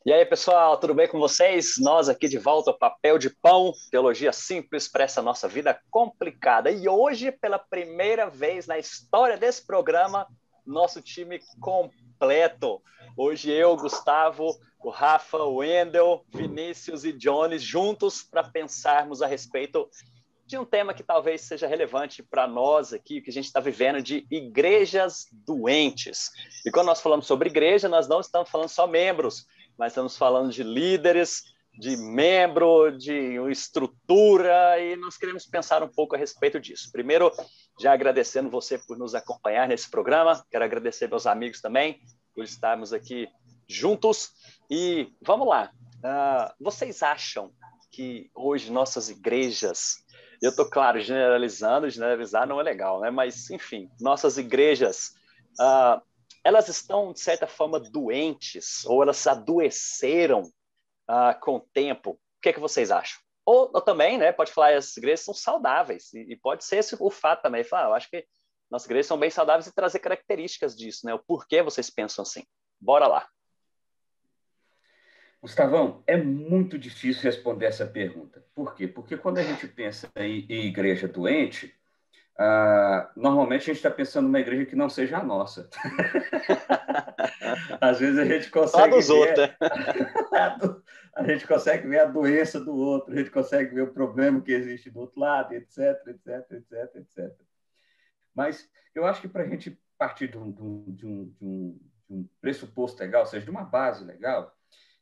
E aí, pessoal, tudo bem com vocês? Nós aqui de volta ao Papel de Pão, teologia simples para essa nossa vida complicada. E hoje, pela primeira vez na história desse programa, nosso time completo. Hoje eu, Gustavo, o Rafa, o Wendel, Vinícius e Jones juntos para pensarmos a respeito de um tema que talvez seja relevante para nós aqui, que a gente está vivendo, de igrejas doentes. E quando nós falamos sobre igreja, nós não estamos falando só membros, mas estamos falando de líderes, de membro, de estrutura, e nós queremos pensar um pouco a respeito disso. Primeiro, já agradecendo você por nos acompanhar nesse programa, quero agradecer meus amigos também por estarmos aqui juntos. E vamos lá, vocês acham que hoje nossas igrejas, eu estou, claro, generalizar não é legal, né? Mas, enfim, nossas igrejas, elas estão, de certa forma, doentes, ou elas adoeceram com o tempo. O que é que vocês acham? Ou também, né, pode falar, as igrejas são saudáveis, e pode ser esse o fato também. Falar, eu acho que nossas igrejas são bem saudáveis e trazer características disso, né? O porquê vocês pensam assim. Bora lá. Gustavão, é muito difícil responder essa pergunta. Por quê? Porque quando a gente pensa em igreja doente, normalmente a gente está pensando numa igreja que não seja a nossa. Às vezes a gente consegue ver a gente consegue ver a doença do outro, a gente consegue ver o problema que existe do outro lado, etc, etc, etc, etc. Mas eu acho que para a gente partir de um pressuposto legal, ou seja, de uma base legal,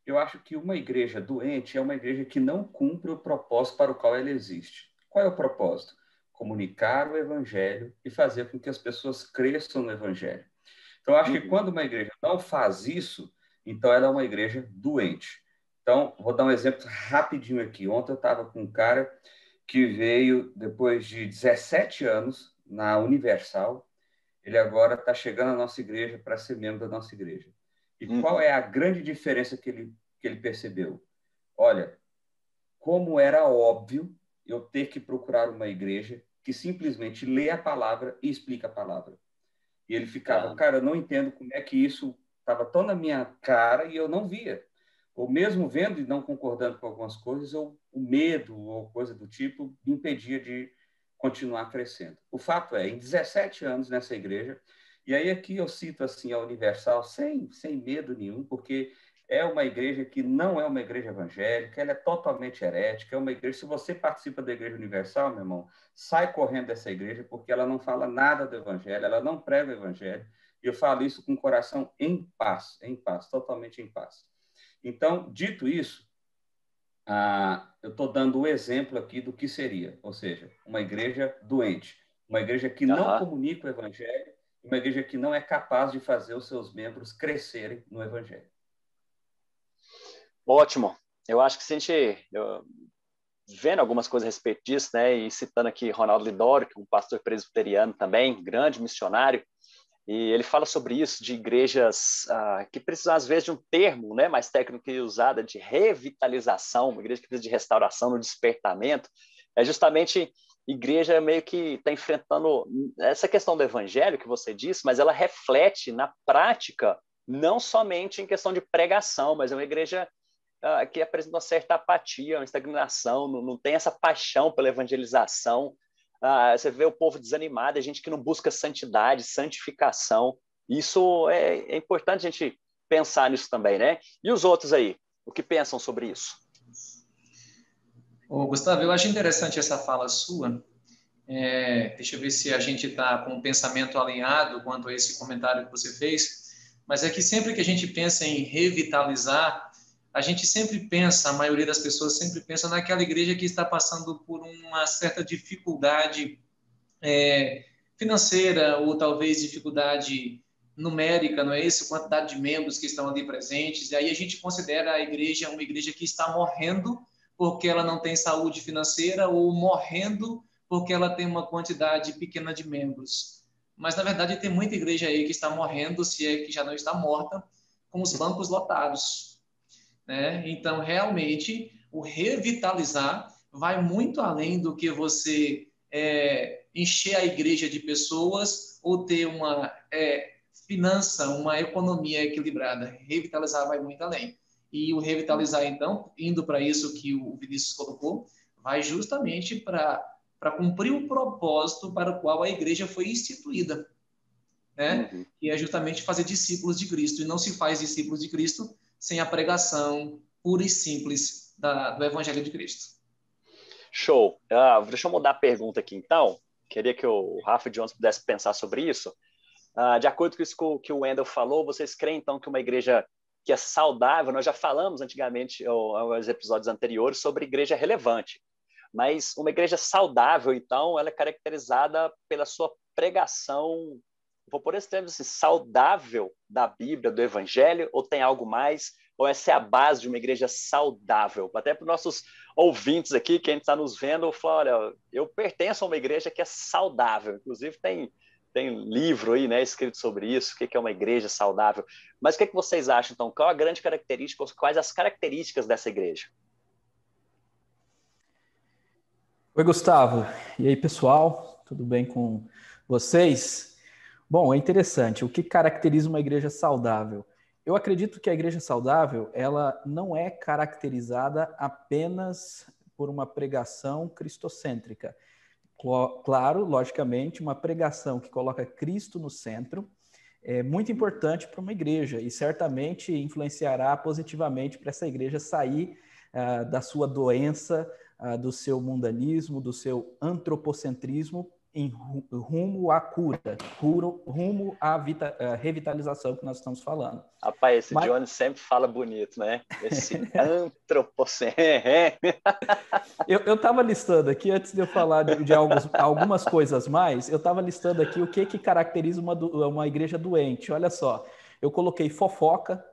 eu acho que uma igreja doente é uma igreja que não cumpre o propósito para o qual ela existe. Qual é o propósito? Comunicar o evangelho e fazer com que as pessoas cresçam no evangelho. Então, eu acho que quando uma igreja não faz isso, então ela é uma igreja doente. Então, vou dar um exemplo rapidinho aqui. Ontem eu estava com um cara que veio depois de 17 anos na Universal. Ele agora está chegando à nossa igreja para ser membro da nossa igreja. E qual é a grande diferença que ele percebeu? Olha, como era óbvio eu ter que procurar uma igreja que simplesmente lê a palavra e explica a palavra. E ele ficava, cara, eu não entendo como é que isso estava tão na minha cara e eu não via. Ou mesmo vendo e não concordando com algumas coisas, o medo ou coisa do tipo me impedia de continuar crescendo. O fato é, em 17 anos nessa igreja, e aí aqui eu cito assim a Universal sem medo nenhum, porque é uma igreja que não é uma igreja evangélica, ela é totalmente herética, é uma igreja, se você participa da Igreja Universal, meu irmão, sai correndo dessa igreja, porque ela não fala nada do evangelho, ela não prega o evangelho, e eu falo isso com o coração em paz, totalmente em paz. Então, dito isso, eu estou dando o exemplo aqui do que seria, ou seja, uma igreja doente, uma igreja que não comunica o evangelho, uma igreja que não é capaz de fazer os seus membros crescerem no evangelho. Ótimo. Eu acho que se a gente vendo algumas coisas a respeito disso, né, e citando aqui Ronaldo Lidório, que é um pastor presbiteriano também, grande missionário, e ele fala sobre isso, de igrejas que precisam, às vezes, de um termo, né, mais técnico que usado, de revitalização, uma igreja que precisa de restauração no despertamento, é justamente igreja meio que está enfrentando essa questão do evangelho que você disse, mas ela reflete na prática, não somente em questão de pregação, mas é uma igreja que apresenta uma certa apatia, uma estagnação, não tem essa paixão pela evangelização. Você vê o povo desanimado, a gente que não busca santidade, santificação. Isso é importante a gente pensar nisso também, né? E os outros aí, o que pensam sobre isso? Gustavo, eu acho interessante essa fala sua. Deixa eu ver se a gente está com o pensamento alinhado quanto a esse comentário que você fez. Mas é que sempre que a gente pensa em revitalizar, a gente sempre pensa, a maioria das pessoas sempre pensa naquela igreja que está passando por uma certa dificuldade financeira ou talvez dificuldade numérica, não é isso? Quantidade de membros que estão ali presentes. E aí a gente considera a igreja uma igreja que está morrendo porque ela não tem saúde financeira ou morrendo porque ela tem uma quantidade pequena de membros. Mas, na verdade, tem muita igreja aí que está morrendo, se é que já não está morta, com os bancos lotados. Né? Então, realmente, o revitalizar vai muito além do que você encher a igreja de pessoas ou ter uma finança, uma economia equilibrada. Revitalizar vai muito além. E o revitalizar, então, indo para isso que o Vinícius colocou, vai justamente para cumprir o propósito para o qual a igreja foi instituída, né? Uhum. Que é justamente fazer discípulos de Cristo. E não se faz discípulos de Cristo sem a pregação pura e simples do Evangelho de Cristo. Show. Deixa eu mudar a pergunta aqui, então. Queria que o Rafa Jones pudesse pensar sobre isso. De acordo com isso que o Wendel falou, vocês creem, então, que uma igreja que é saudável, nós já falamos antigamente, nos episódios anteriores, sobre igreja relevante, mas uma igreja saudável, então, ela é caracterizada pela sua pregação, vou por esse termo assim, saudável da Bíblia, do Evangelho, ou tem algo mais? Ou essa é a base de uma igreja saudável? Até para os nossos ouvintes aqui, quem está nos vendo, fala, olha, eu pertenço a uma igreja que é saudável, inclusive tem livro aí, né, escrito sobre isso, o que é uma igreja saudável. Mas o que vocês acham, então? Qual a grande característica, quais as características dessa igreja? Oi, Gustavo. E aí, pessoal? Tudo bem com vocês? Bom, é interessante. O que caracteriza uma igreja saudável? Eu acredito que a igreja saudável, ela não é caracterizada apenas por uma pregação cristocêntrica. Claro, logicamente, uma pregação que coloca Cristo no centro é muito importante para uma igreja e certamente influenciará positivamente para essa igreja sair da sua doença, do seu mundanismo, do seu antropocentrismo em rumo à cura, rumo à revitalização que nós estamos falando. Rapaz, esse Johnny sempre fala bonito, né? Esse antropocentrismo. Eu estava listando aqui, antes de eu falar de algumas coisas mais, eu estava listando aqui o que caracteriza uma igreja doente. Olha só, eu coloquei fofoca,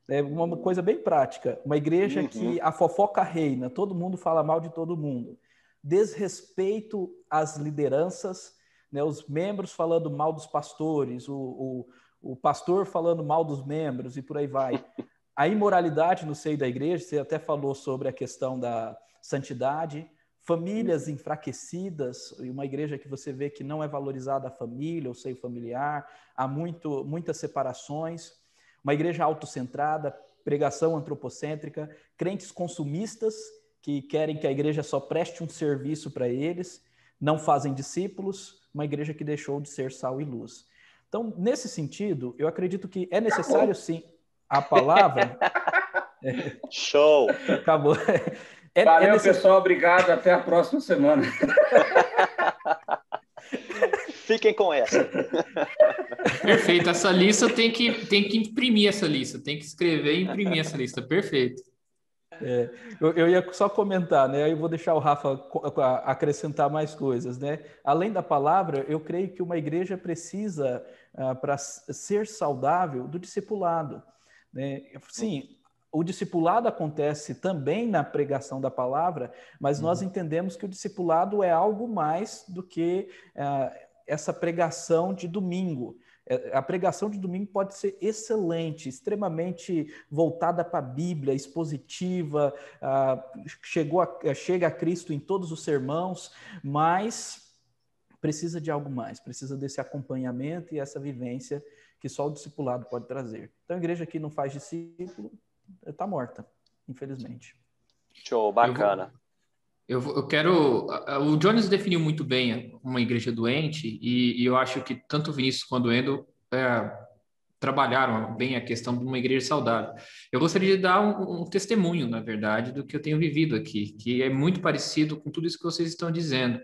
né, uma coisa bem prática. Uma igreja que a fofoca reina, todo mundo fala mal de todo mundo. Desrespeito às lideranças, né, os membros falando mal dos pastores, o pastor falando mal dos membros e por aí vai. A imoralidade no seio da igreja, você até falou sobre a questão da santidade, famílias enfraquecidas, uma igreja que você vê que não é valorizada a família, o seio familiar, há muitas separações, uma igreja autocentrada, pregação antropocêntrica, crentes consumistas que querem que a igreja só preste um serviço para eles, não fazem discípulos, uma igreja que deixou de ser sal e luz. Então, nesse sentido, eu acredito que é necessário, sim, a palavra... Show! Acabou. Valeu, pessoal. Obrigado. Até a próxima semana. Fiquem com essa. Perfeito. Essa lista tem que imprimir essa lista. Tem que escrever e imprimir essa lista. Perfeito. Eu ia só comentar, né? Aí eu vou deixar o Rafa acrescentar mais coisas, né? Além da palavra, eu creio que uma igreja precisa, para ser saudável, do discipulado, né? Sim, o discipulado acontece também na pregação da palavra, mas nós entendemos que o discipulado é algo mais do que essa pregação de domingo. A pregação de domingo pode ser excelente, extremamente voltada para a Bíblia, expositiva, chega a Cristo em todos os sermãos, mas precisa de algo mais, precisa desse acompanhamento e essa vivência que só o discipulado pode trazer. Então, a igreja que não faz discípulo está morta, infelizmente. Show, bacana. Eu quero... O Jones definiu muito bem uma igreja doente e eu acho que tanto o Vinícius quanto o Wendel trabalharam bem a questão de uma igreja saudável. Eu gostaria de dar um testemunho, na verdade, do que eu tenho vivido aqui, que é muito parecido com tudo isso que vocês estão dizendo.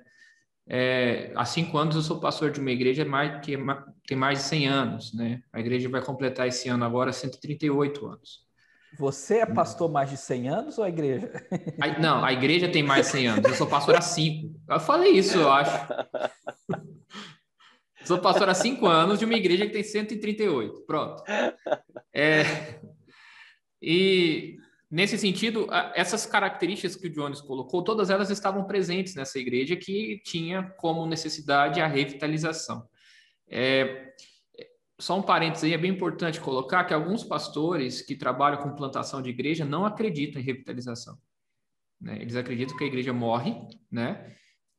Há 5 anos eu sou pastor de uma igreja que tem mais de 100 anos, né? A igreja vai completar esse ano agora 138 anos. Você é pastor mais de 100 anos ou a igreja? Não, a igreja tem mais de 100 anos. Eu sou pastor há 5. Eu falei isso, eu acho. Sou pastor há 5 anos de uma igreja que tem 138. Pronto. E, nesse sentido, essas características que o Jones colocou, todas elas estavam presentes nessa igreja que tinha como necessidade a revitalização. Só um parênteses aí, é bem importante colocar que alguns pastores que trabalham com plantação de igreja não acreditam em revitalização, né? Eles acreditam que a igreja morre, né?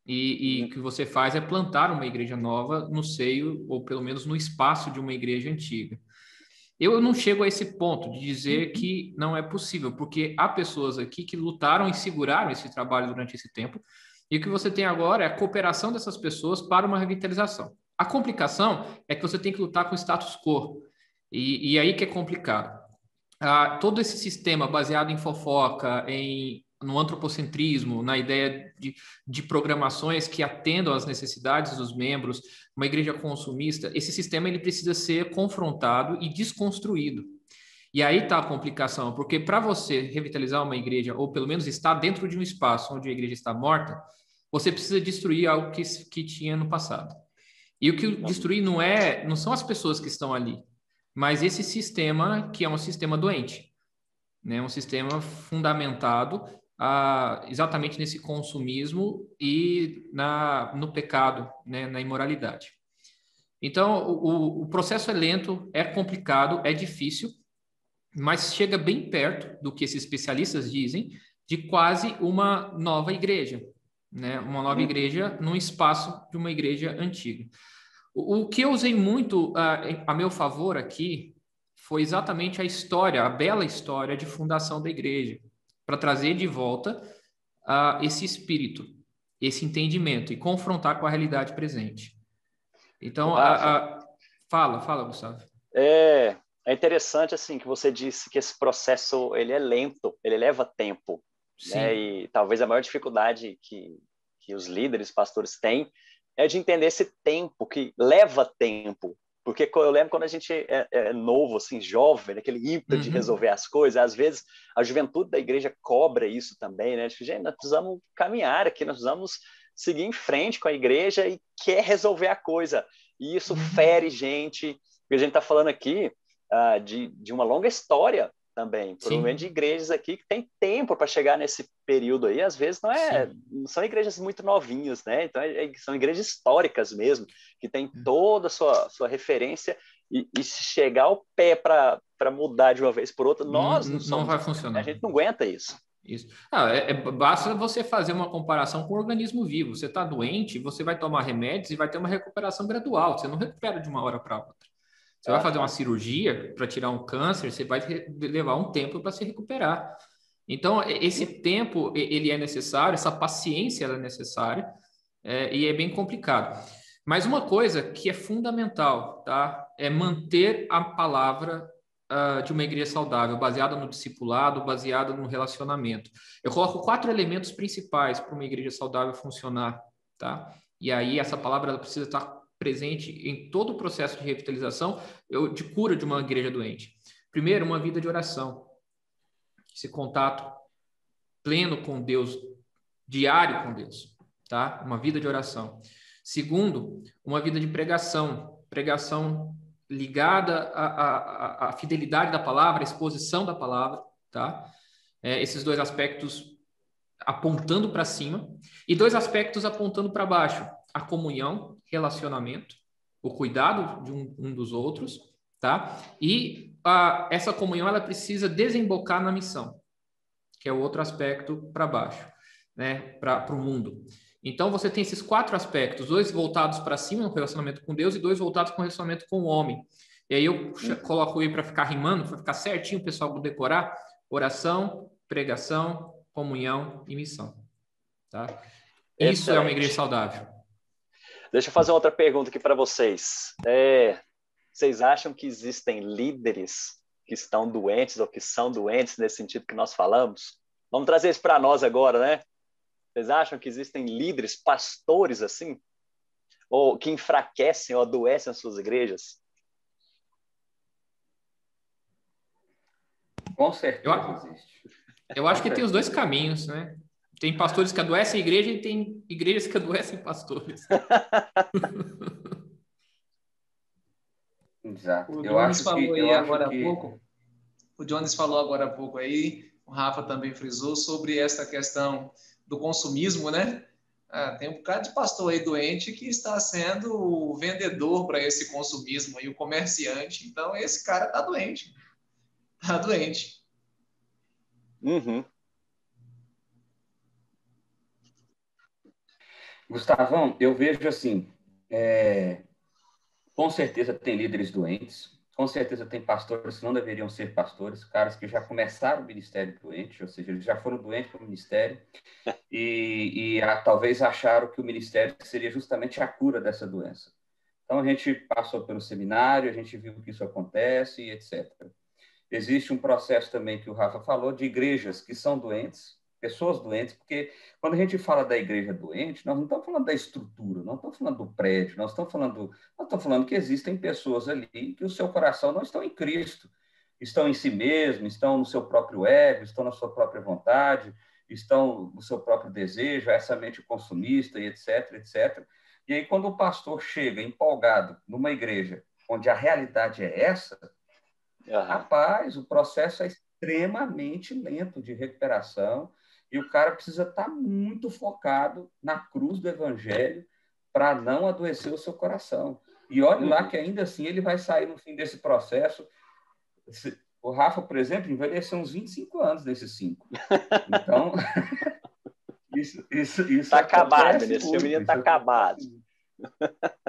E o que você faz é plantar uma igreja nova no seio, ou pelo menos no espaço de uma igreja antiga. Eu não chego a esse ponto de dizer que não é possível, porque há pessoas aqui que lutaram e seguraram esse trabalho durante esse tempo, e o que você tem agora é a cooperação dessas pessoas para uma revitalização. A complicação é que você tem que lutar com o status quo, e aí que é complicado. Todo esse sistema baseado em fofoca, no antropocentrismo, na ideia de programações que atendam às necessidades dos membros, uma igreja consumista, esse sistema ele precisa ser confrontado e desconstruído. E aí está a complicação, porque para você revitalizar uma igreja, ou pelo menos estar dentro de um espaço onde a igreja está morta, você precisa destruir algo que tinha no passado. E o que destruir não são as pessoas que estão ali, mas esse sistema que é um sistema doente, né? Um sistema fundamentado exatamente nesse consumismo e no pecado, né? Na imoralidade. Então, o processo é lento, é complicado, é difícil, mas chega bem perto do que esses especialistas dizem de quase uma nova igreja, né? Uma nova igreja num espaço de uma igreja antiga. O que eu usei muito a meu favor aqui foi exatamente a história, a bela história de fundação da igreja, para trazer de volta esse espírito, esse entendimento e confrontar com a realidade presente. Então, fala, Gustavo. É interessante assim que você disse que esse processo ele é lento, ele leva tempo, né? E talvez a maior dificuldade que os líderes, pastores têm é de entender esse tempo, que leva tempo. Porque eu lembro quando a gente é novo, assim, jovem, aquele ímpeto de resolver as coisas, às vezes a juventude da igreja cobra isso também, né? Tipo, gente, nós precisamos caminhar aqui, nós precisamos seguir em frente com a igreja e quer resolver a coisa. E isso fere gente. E a gente está falando aqui de uma longa história também, provavelmente de igrejas aqui que tem tempo para chegar nesse período aí, às vezes não são igrejas muito novinhas, né? Então são igrejas históricas mesmo, que tem toda a sua referência e se chegar o pé para mudar de uma vez por outra, nós não vai funcionar. A gente não aguenta isso. Isso. Basta você fazer uma comparação com o organismo vivo. Você está doente, você vai tomar remédios e vai ter uma recuperação gradual. Você não recupera de uma hora para outra. Você vai fazer uma cirurgia para tirar um câncer, você vai levar um tempo para se recuperar. Então, esse tempo, ele é necessário, essa paciência é necessária, e é bem complicado. Mas uma coisa que é fundamental, tá? É manter a palavra de uma igreja saudável, baseada no discipulado, baseada no relacionamento. Eu coloco 4 elementos principais para uma igreja saudável funcionar, tá? E aí essa palavra ela precisa estar presente em todo o processo de revitalização, de cura de uma igreja doente. Primeiro, uma vida de oração. Esse contato pleno com Deus, diário com Deus, tá? Uma vida de oração. Segundo, uma vida de pregação. Pregação ligada à fidelidade da palavra, à exposição da palavra, tá? Esses 2 aspectos apontando para cima e 2 aspectos apontando para baixo. A comunhão, relacionamento, o cuidado de um dos outros, tá? E essa comunhão ela precisa desembocar na missão, que é o outro aspecto para baixo, né? Para o mundo. Então você tem esses 4 aspectos, 2 voltados para cima no relacionamento com Deus e 2 voltados com o relacionamento com o homem. E aí eu coloco aí para ficar rimando, para ficar certinho o pessoal decorar: oração, pregação, comunhão e missão, tá? Isso é uma igreja saudável. Deixa eu fazer outra pergunta aqui para vocês. Vocês acham que existem líderes que estão doentes ou que são doentes nesse sentido que nós falamos? Vamos trazer isso para nós agora, né? Vocês acham que existem líderes, pastores assim? Ou que enfraquecem ou adoecem as suas igrejas? Com certeza existe. Eu acho que tem os 2 caminhos, né? Tem pastores que adoecem a igreja e tem igrejas que adoecem pastores. Exato. O Jones falou aí agora há pouco. O Jones falou agora há pouco aí, o Rafa também frisou sobre essa questão do consumismo, né? Tem um bocado de pastor aí doente que está sendo o vendedor para esse consumismo aí, o comerciante. Então, esse cara está doente. Está doente. Gustavão, eu vejo assim, com certeza tem líderes doentes, Com certeza tem pastores que não deveriam ser pastores, caras que já começaram o ministério doente, ou seja, eles já foram doentes para o ministério talvez acharam que o ministério seria justamente a cura dessa doença. Então, a gente passou pelo seminário, a gente viu que isso acontece, e etc. Existe um processo também que o Rafa falou, de igrejas que são doentes, pessoas doentes, porque quando a gente fala da igreja doente, nós não estamos falando da estrutura, não estamos falando do prédio, nós estamos falando que existem pessoas ali que o seu coração não estão em Cristo, estão em si mesmo, estão no seu próprio ego, estão na sua própria vontade, estão no seu próprio desejo, essa mente consumista, e etc, etc. E aí, quando o pastor chega empolgado numa igreja onde a realidade é essa, rapaz, o processo é extremamente lento de recuperação e o cara precisa estar muito focado na cruz do evangelho para não adoecer o seu coração. E olhe lá que ainda assim ele vai sair no fim desse processo. O Rafa, por exemplo, envelheceu uns 25 anos nesses 5. Então, isso está acabado, esse menino está acabado.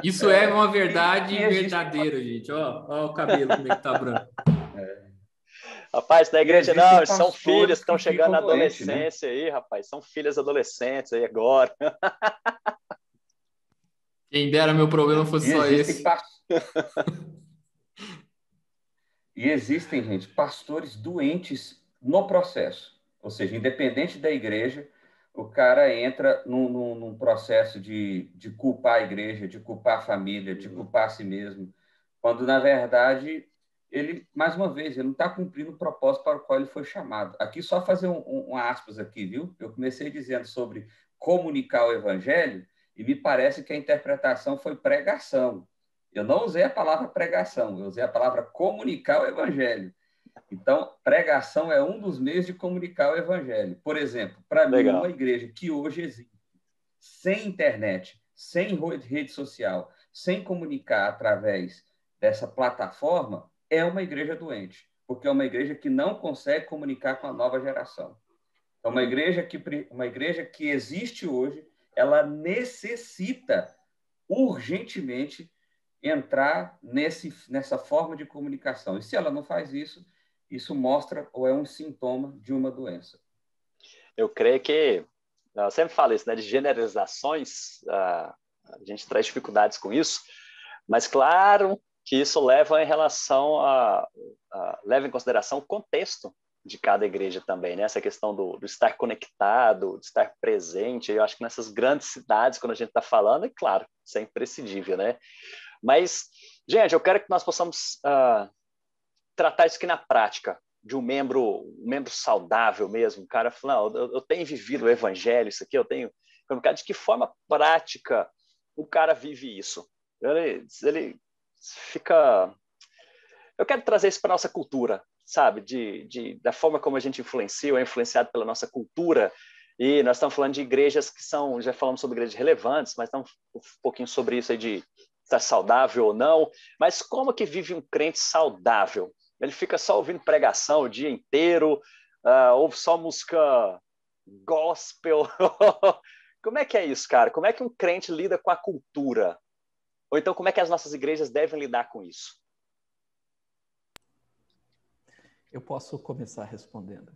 Isso é uma verdade verdadeira, gente. Ó o cabelo como é que tá branco. Rapaz, da igreja não, são filhas que estão chegando na adolescência, né? Aí, rapaz, são filhas adolescentes aí agora. Quem dera meu problema fosse só esse. E existem, gente, pastores doentes no processo. Ou seja, independente da igreja, o cara entra num processo de culpar a igreja, de culpar a família, de culpar a si mesmo, quando, na verdade, ele, mais uma vez, ele não está cumprindo o propósito para o qual ele foi chamado. Aqui, só fazer um aspas aqui, viu? Eu comecei dizendo sobre comunicar o evangelho e me parece que a interpretação foi pregação. Eu não usei a palavra pregação, eu usei a palavra comunicar o evangelho. Então, pregação é um dos meios de comunicar o evangelho. Por exemplo, para mim, uma igreja que hoje existe, sem internet, sem rede social, sem comunicar através dessa plataforma, é uma igreja doente, porque é uma igreja que não consegue comunicar com a nova geração. Então, uma igreja que existe hoje, ela necessita urgentemente entrar nessa forma de comunicação. E se ela não faz isso, isso mostra ou é um sintoma de uma doença. Eu creio que, eu sempre falo isso, né, de generalizações, a gente traz dificuldades com isso, mas claro que isso leva leva em consideração o contexto de cada igreja também, né? Essa questão do estar conectado, de estar presente. Eu acho que nessas grandes cidades, quando a gente está falando, é claro, isso é imprescindível, né? Mas, gente, eu quero que nós possamos tratar isso aqui na prática, de um membro saudável mesmo, o cara falando, eu tenho vivido o evangelho, isso aqui, de que forma prática o cara vive isso? Ele fica... Eu quero trazer isso para a nossa cultura, sabe? Da forma como a gente é influenciado pela nossa cultura. E nós estamos falando de igrejas que são... Já falamos sobre igrejas relevantes, mas estamos um pouquinho sobre isso aí de estar saudável ou não. Mas como que vive um crente saudável? Ele fica só ouvindo pregação o dia inteiro, ouve só música gospel. Como é que é isso, cara? Como é que um crente lida com a cultura? Ou então, como é que as nossas igrejas devem lidar com isso? Eu posso começar respondendo.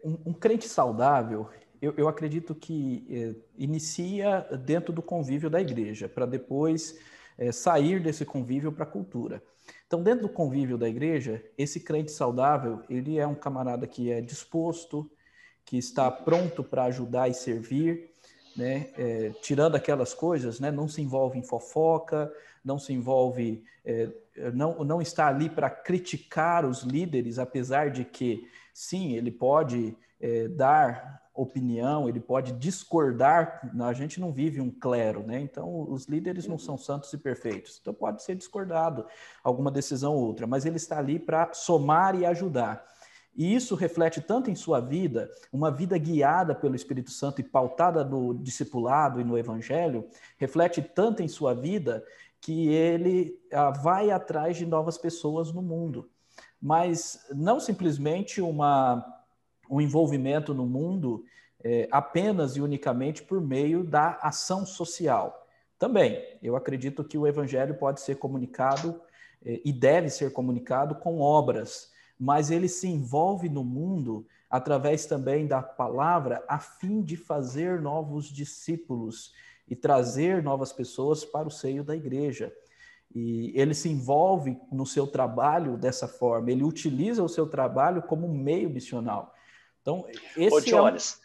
Um crente saudável, eu acredito que inicia dentro do convívio da igreja, para depois sair desse convívio para a cultura. Então, dentro do convívio da igreja, esse crente saudável, ele é um camarada que é disposto, que está pronto para ajudar e servir, né? Tirando aquelas coisas, né? Não se envolve em fofoca, não se envolve, não está ali para criticar os líderes, apesar de que, sim, ele pode dar opinião, ele pode discordar. A gente não vive um clero, né? Então os líderes não são santos e perfeitos, então pode ser discordado alguma decisão ou outra, mas ele está ali para somar e ajudar. E isso reflete tanto em sua vida, uma vida guiada pelo Espírito Santo e pautada no discipulado e no evangelho, reflete tanto em sua vida que ele vai atrás de novas pessoas no mundo. Mas não simplesmente um envolvimento no mundo apenas e unicamente por meio da ação social. Também, eu acredito que o evangelho pode ser comunicado e deve ser comunicado com obras, mas ele se envolve no mundo através também da palavra, a fim de fazer novos discípulos e trazer novas pessoas para o seio da igreja. E ele se envolve no seu trabalho dessa forma, ele utiliza o seu trabalho como um meio missional. Então, esse Ô, Jones,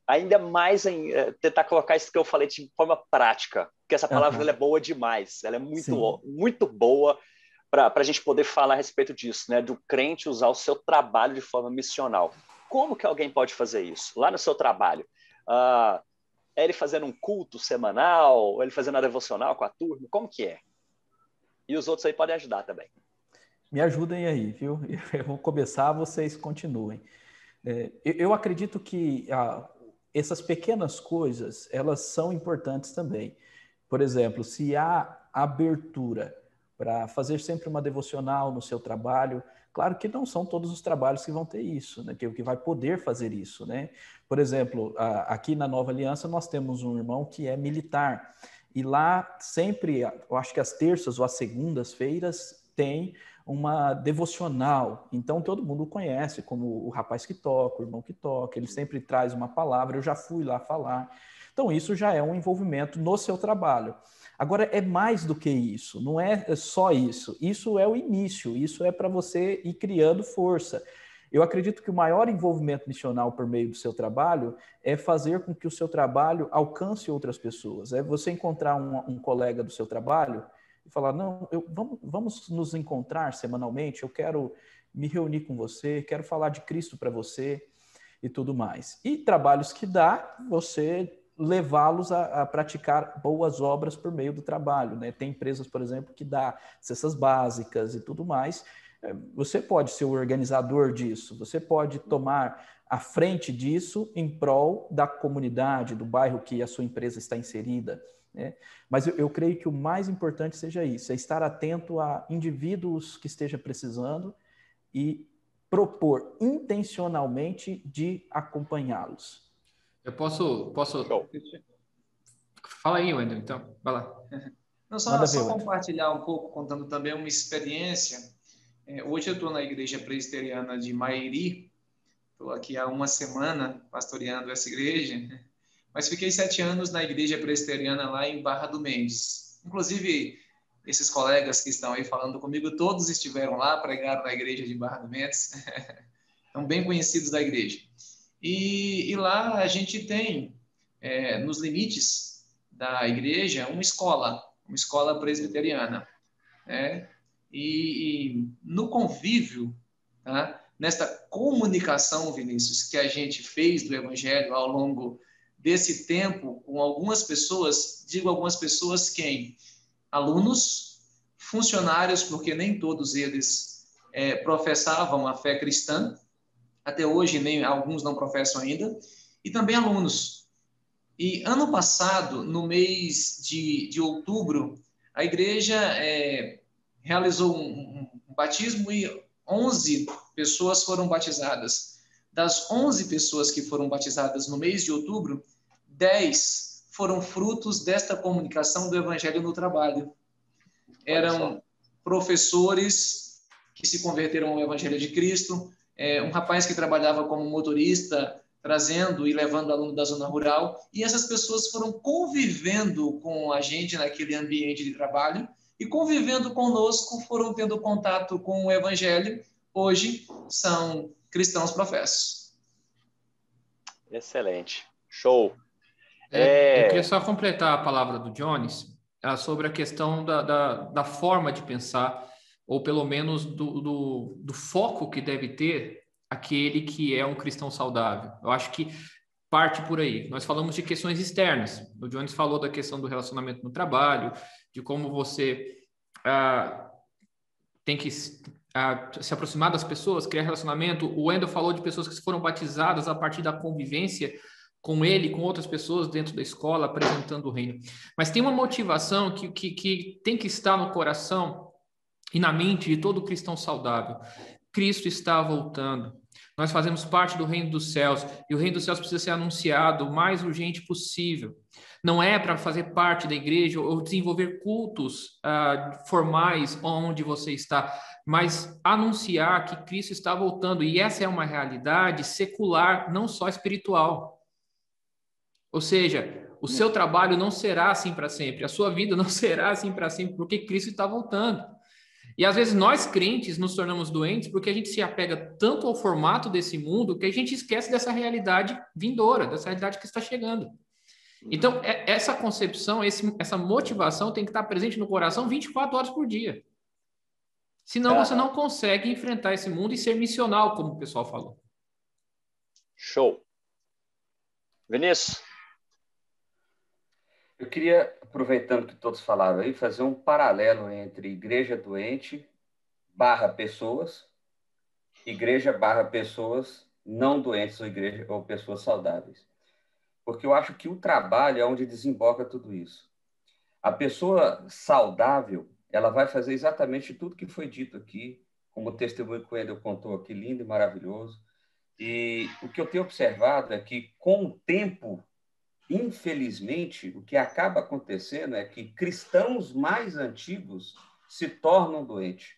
ainda mais tentar colocar isso que eu falei de forma prática, porque essa palavra ela é boa demais, ela é muito boa para a gente poder falar a respeito disso, né? Do crente usar o seu trabalho de forma missional. Como que alguém pode fazer isso? Lá no seu trabalho, é ele fazendo um culto semanal, ele fazendo a devocional com a turma, como que é? E os outros aí podem ajudar também. Me ajudem aí, viu? Eu vou começar, vocês continuem. Eu acredito que essas pequenas coisas, elas são importantes também. Por exemplo, se há abertura para fazer sempre uma devocional no seu trabalho, claro que não são todos os trabalhos que vão ter isso, né? Que vai poder fazer isso, né? Por exemplo, aqui na Nova Aliança nós temos um irmão que é militar e lá sempre, eu acho que às terças ou às segundas-feiras tem uma devocional. Então todo mundo conhece como o rapaz que toca, o irmão que toca, ele sempre traz uma palavra, eu já fui lá falar. Então isso já é um envolvimento no seu trabalho. Agora, é mais do que isso, não é só isso. Isso é o início, isso é para você ir criando força. Eu acredito que o maior envolvimento missional por meio do seu trabalho é fazer com que o seu trabalho alcance outras pessoas. É você encontrar um colega do seu trabalho e falar, não, vamos nos encontrar semanalmente, eu quero me reunir com você, quero falar de Cristo para você e tudo mais. E trabalhos que dá, você levá-los a praticar boas obras por meio do trabalho, né? Tem empresas, por exemplo, que dá cestas básicas e tudo mais. Você pode ser o organizador disso, você pode tomar a frente disso em prol da comunidade, do bairro que a sua empresa está inserida, né? Mas eu creio que o mais importante seja isso, é estar atento a indivíduos que estejam precisando e propor intencionalmente de acompanhá-los. Eu posso... Fala aí, Wendel, então. Vai lá. Não, só compartilhar um pouco, contando também uma experiência. Hoje eu estou na Igreja Presbiteriana de Mairi, estou aqui há uma semana pastoreando essa igreja, mas fiquei 7 anos na Igreja Presbiteriana lá em Barra do Mendes. Inclusive, esses colegas que estão aí falando comigo, todos estiveram lá, pregaram na Igreja de Barra do Mendes, são bem conhecidos da igreja. E lá a gente tem, nos limites da igreja, uma escola presbiteriana, né? E no convívio, tá? Nesta comunicação, Vinícius, que a gente fez do Evangelho ao longo desse tempo com algumas pessoas, digo algumas pessoas quem? Alunos, funcionários, porque nem todos eles professavam a fé cristã, até hoje nem alguns não professam ainda, e também alunos. E ano passado, no mês de outubro, a igreja realizou um batismo e 11 pessoas foram batizadas. Das 11 pessoas que foram batizadas no mês de outubro, 10 foram frutos desta comunicação do evangelho no trabalho. Eram professores que se converteram ao evangelho de Cristo, um rapaz que trabalhava como motorista, trazendo e levando aluno da zona rural, e essas pessoas foram convivendo com a gente naquele ambiente de trabalho, e convivendo conosco, foram tendo contato com o evangelho, hoje são cristãos professos. Excelente, show. Eu queria só completar a palavra do Jones sobre a questão da forma de pensar, ou pelo menos do foco que deve ter aquele que é um cristão saudável. Eu acho que parte por aí. Nós falamos de questões externas. O Jones falou da questão do relacionamento no trabalho, de como você tem que se aproximar das pessoas, criar relacionamento. O Wendel falou de pessoas que foram batizadas a partir da convivência com ele, com outras pessoas dentro da escola, apresentando o reino. Mas tem uma motivação que tem que estar no coração e na mente de todo cristão saudável. Cristo está voltando. Nós fazemos parte do reino dos céus e o reino dos céus precisa ser anunciado o mais urgente possível. Não é para fazer parte da igreja ou desenvolver cultos formais onde você está, mas anunciar que Cristo está voltando. E essa é uma realidade secular, não só espiritual. Ou seja, o seu trabalho não será assim para sempre, a sua vida não será assim para sempre, porque Cristo está voltando. E às vezes nós crentes nos tornamos doentes porque a gente se apega tanto ao formato desse mundo que a gente esquece dessa realidade vindoura, dessa realidade que está chegando. Então, essa concepção, essa motivação tem que estar presente no coração 24 horas por dia. Senão você não consegue enfrentar esse mundo e ser missional, como o pessoal falou. Show. Vinícius? Eu queria, aproveitando que todos falaram aí, fazer um paralelo entre igreja doente / pessoas, igreja / pessoas não doentes ou pessoas saudáveis. Porque eu acho que o trabalho é onde desemboca tudo isso. A pessoa saudável, ela vai fazer exatamente tudo que foi dito aqui, como o testemunho que o Wendel contou aqui, lindo e maravilhoso. E o que eu tenho observado é que, com o tempo, infelizmente, o que acaba acontecendo é que cristãos mais antigos se tornam doentes,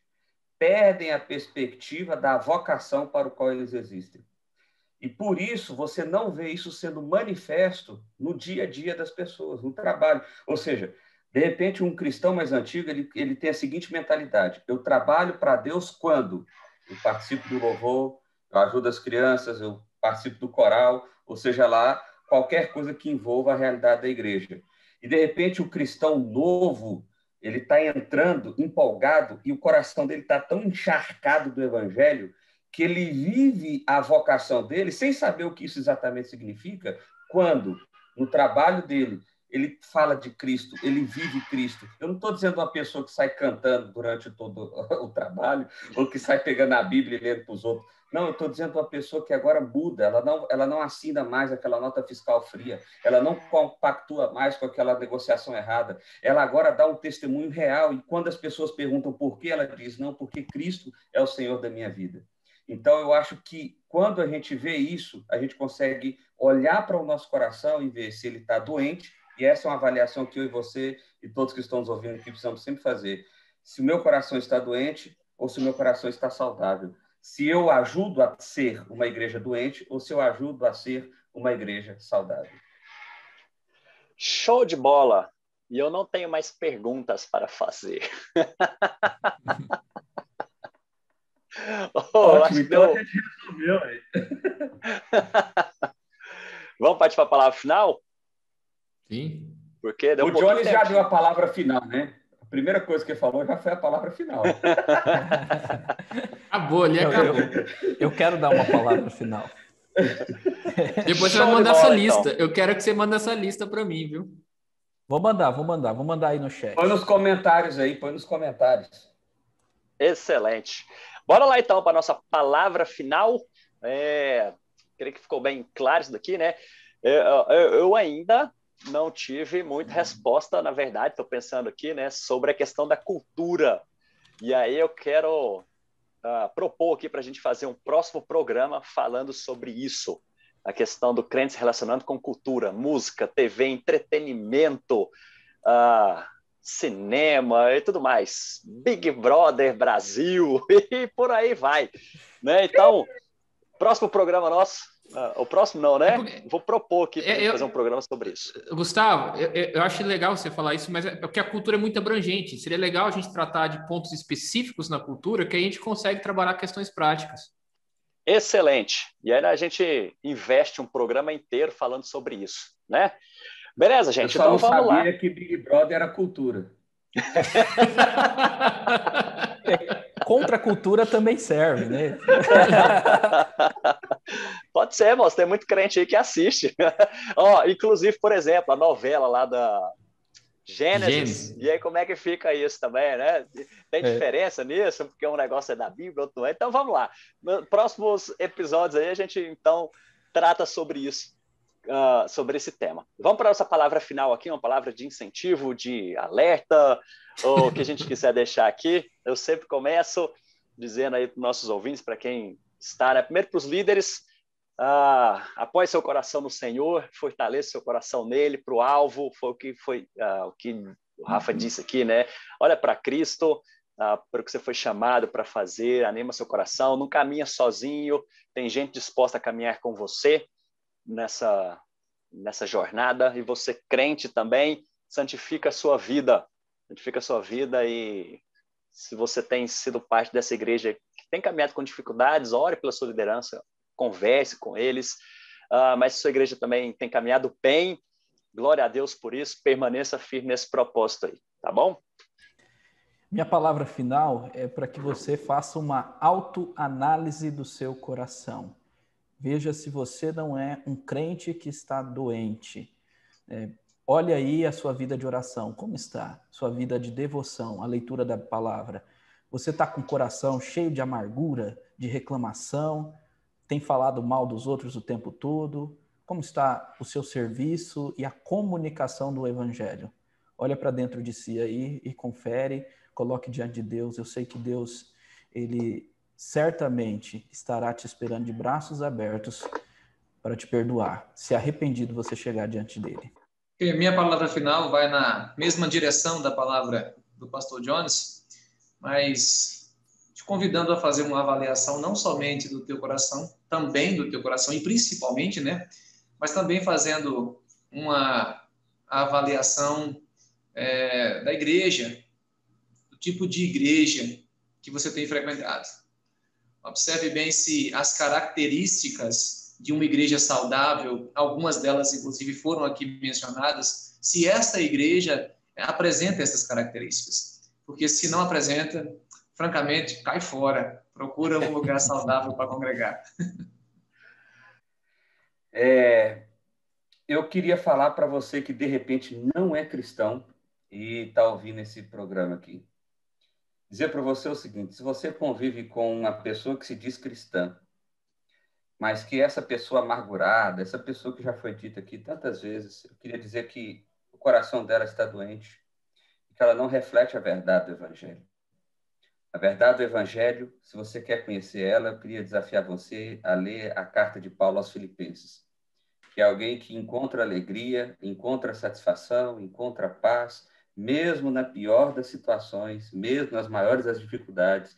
perdem a perspectiva da vocação para o qual eles existem. E por isso você não vê isso sendo manifesto no dia a dia das pessoas, no trabalho. Ou seja, de repente um cristão mais antigo, ele tem a seguinte mentalidade: eu trabalho para Deus quando? Eu participo do louvor, eu ajudo as crianças, eu participo do coral, ou seja lá, qualquer coisa que envolva a realidade da igreja. E de repente o cristão novo, ele está entrando empolgado e o coração dele está tão encharcado do evangelho que ele vive a vocação dele sem saber o que isso exatamente significa, quando, no trabalho dele, ele fala de Cristo, ele vive Cristo. Eu não estou dizendo uma pessoa que sai cantando durante todo o trabalho, ou que sai pegando a Bíblia e lendo para os outros. Não, eu estou dizendo uma pessoa que agora muda, ela não assina mais aquela nota fiscal fria, ela não compactua mais com aquela negociação errada, ela agora dá um testemunho real, e quando as pessoas perguntam por que, ela diz, não, porque Cristo é o Senhor da minha vida. Então, eu acho que quando a gente vê isso, a gente consegue olhar para o nosso coração e ver se ele está doente, e essa é uma avaliação que eu e você e todos que estão nos ouvindo aqui precisamos sempre fazer. Se o meu coração está doente ou se o meu coração está saudável. Se eu ajudo a ser uma igreja doente ou se eu ajudo a ser uma igreja saudável. Show de bola! E eu não tenho mais perguntas para fazer. Ótimo, então a gente resolveu aí. Vamos partir para a palavra final? Sim. Porque o Johnny já deu a palavra final, né? A primeira coisa que ele falou já foi a palavra final. Acabou, ali acabou. Eu quero dar uma palavra final. Depois você vai mandar essa lista. Então. Eu quero que você mande essa lista para mim, viu? Vou mandar aí no chat. Põe nos comentários aí, põe nos comentários. Excelente. Bora lá, então, para a nossa palavra final. Creio que ficou bem claro isso daqui, né? Eu ainda não tive muita resposta, na verdade, estou pensando aqui, né, sobre a questão da cultura. E aí eu quero propor aqui para a gente fazer um próximo programa falando sobre isso. A questão do crente se relacionando com cultura, música, TV, entretenimento, cinema e tudo mais. Big Brother Brasil e por aí vai. Né? Então, próximo programa nosso, o próximo não, né? Vou propor aqui para fazer um programa sobre isso. Gustavo, eu acho legal você falar isso, mas é porque a cultura é muito abrangente. Seria legal a gente tratar de pontos específicos na cultura que a gente consegue trabalhar questões práticas. Excelente. E aí a gente investe um programa inteiro falando sobre isso, né? Beleza, gente? Eu só então não vamos sabia lá. que Big Brother era cultura. Contra a cultura também serve, né? Pode ser, moço. Tem muito crente aí que assiste. Inclusive, por exemplo, a novela lá da Gênesis. E aí, como é que fica isso também, né? Tem diferença nisso? Porque um negócio é da Bíblia, outro não é. Então, vamos lá. Nos próximos episódios aí, a gente, então, trata sobre isso, sobre esse tema. Vamos para a nossa palavra final aqui, uma palavra de incentivo, de alerta, ou o que a gente quiser deixar aqui. Eu sempre começo dizendo aí para os nossos ouvintes, para quem estar, né? Primeiro para os líderes, apoie seu coração no Senhor, fortaleça seu coração nele, para o alvo, foi o que o Rafa disse aqui, né? Olha para Cristo, para o que você foi chamado para fazer, anima seu coração, não caminha sozinho, tem gente disposta a caminhar com você nessa jornada, e você, crente também, santifica a sua vida, e se você tem sido parte dessa igreja que tem caminhado com dificuldades, ore pela sua liderança, converse com eles, mas se sua igreja também tem caminhado bem, glória a Deus por isso, permaneça firme nesse propósito aí, tá bom? Minha palavra final é para que você faça uma autoanálise do seu coração. Veja se você não é um crente que está doente. Olha aí a sua vida de oração, como está? Sua vida de devoção, a leitura da palavra. Você está com o coração cheio de amargura, de reclamação? Tem falado mal dos outros o tempo todo? Como está o seu serviço e a comunicação do Evangelho? Olha para dentro de si aí e confere, coloque diante de Deus. Eu sei que Deus, Ele certamente estará te esperando de braços abertos para te perdoar, se arrependido você chegar diante dele. Minha palavra final vai na mesma direção da palavra do pastor Jones, mas te convidando a fazer uma avaliação não somente do teu coração, também do teu coração e principalmente, né, mas também fazendo uma avaliação da igreja, do tipo de igreja que você tem frequentado. Observe bem se as características de uma igreja saudável, algumas delas inclusive foram aqui mencionadas, se esta igreja apresenta essas características. Porque se não apresenta, francamente, cai fora. Procura um lugar saudável para congregar. Eu queria falar para você que de repente não é cristão e está ouvindo esse programa aqui. Dizer para você o seguinte: se você convive com uma pessoa que se diz cristã, mas que essa pessoa amargurada, essa pessoa que já foi dita aqui tantas vezes, eu queria dizer que o coração dela está doente, que ela não reflete a verdade do Evangelho. A verdade do Evangelho, se você quer conhecer ela, eu queria desafiar você a ler a carta de Paulo aos Filipenses, que é alguém que encontra alegria, encontra satisfação, encontra paz, mesmo na pior das situações, mesmo nas maiores das dificuldades,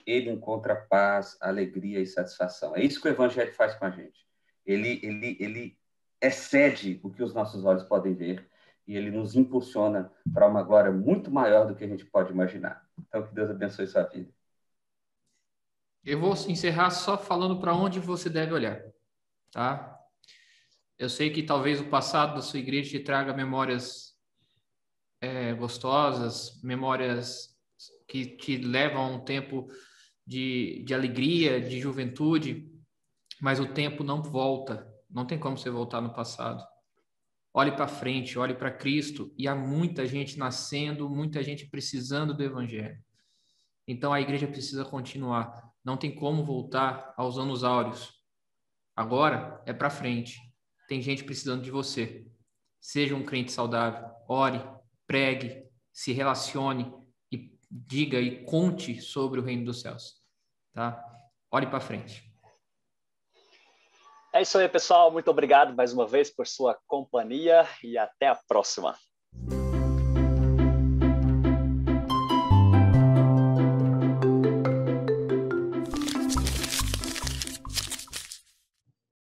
ele encontra paz, alegria e satisfação. É isso que o Evangelho faz com a gente. Ele excede o que os nossos olhos podem ver e ele nos impulsiona para uma glória muito maior do que a gente pode imaginar. Então, que Deus abençoe sua vida. Eu vou encerrar só falando para onde você deve olhar, tá? Eu sei que talvez o passado da sua igreja te traga memórias gostosas, memórias que te levam a um tempo de alegria, de juventude, mas o tempo não volta, não tem como você voltar no passado. Olhe para frente, olhe para Cristo, e há muita gente nascendo, muita gente precisando do Evangelho. Então a igreja precisa continuar, não tem como voltar aos anos áureos. Agora é para frente, tem gente precisando de você. Seja um crente saudável, ore, pregue, se relacione e diga e conte sobre o reino dos céus, tá? Olhe para frente. É isso aí, pessoal. Muito obrigado mais uma vez por sua companhia e até a próxima.